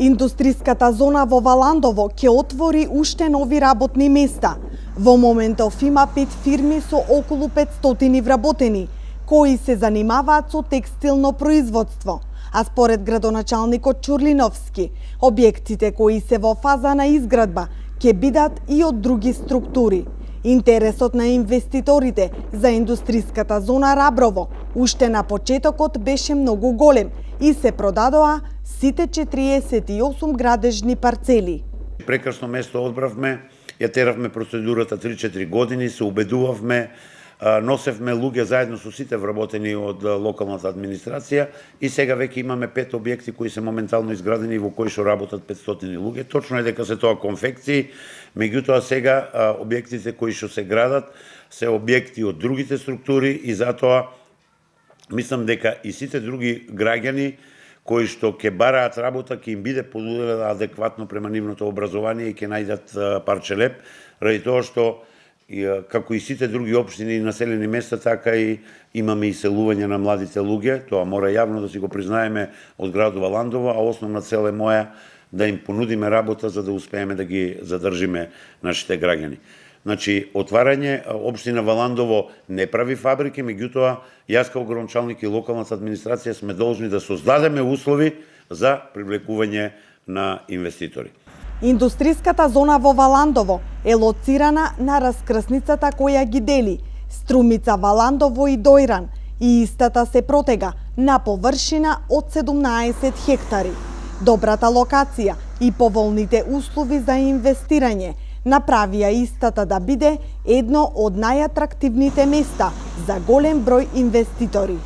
Индустриската зона во Валандово ќе отвори уште нови работни места. Во моментов има 5 фирми со околу 500 вработени, кои се занимаваат со текстилно производство. А според градоначалникот Чурлиновски, објектите кои се во фаза на изградба ќе бидат и од други структури. Интересот на инвеститорите за индустриската зона Раброво уште на почетокот беше многу голем и се продадоа сите 48 градежни парцели. Прекрасно место одбравме, ја теравме процедурата 3-4 години, се убедувавме, носевме луѓе заедно со сите вработени од локалната администрација и сега веќе имаме 5 објекти кои се моментално изградени во кои што работат 500 луѓе. Точно е дека се тоа конфекции, меѓутоа сега објектите кои што се градат се објекти од другите структури и затоа мислам дека и сите други граѓани кои што ќе бараат работа, ќе им биде понудена адекватно према нивното образование и ќе најдат парче леп, ради тоа што како и сите други општини и населени места, така и имаме иселување на младите луѓе, тоа мора јавно да си го признаеме од градот Валандово, а основна цел е моја да им понудиме работа за да успееме да ги задржиме нашите граѓани. Значи, отварање, општина Валандово не прави фабрики, меѓутоа, јас како градоначалник и локалната администрација сме должни да создадеме услови за привлекување на инвеститори. Индустриската зона во Валандово е лоцирана на раскрсницата која ги дели Струмица, Валандово и Дојран и истата се протега на површина од 17 хектари. Добрата локација и поволните услови за инвестирање направија истата да биде едно од најатрактивните места за голем број инвеститори.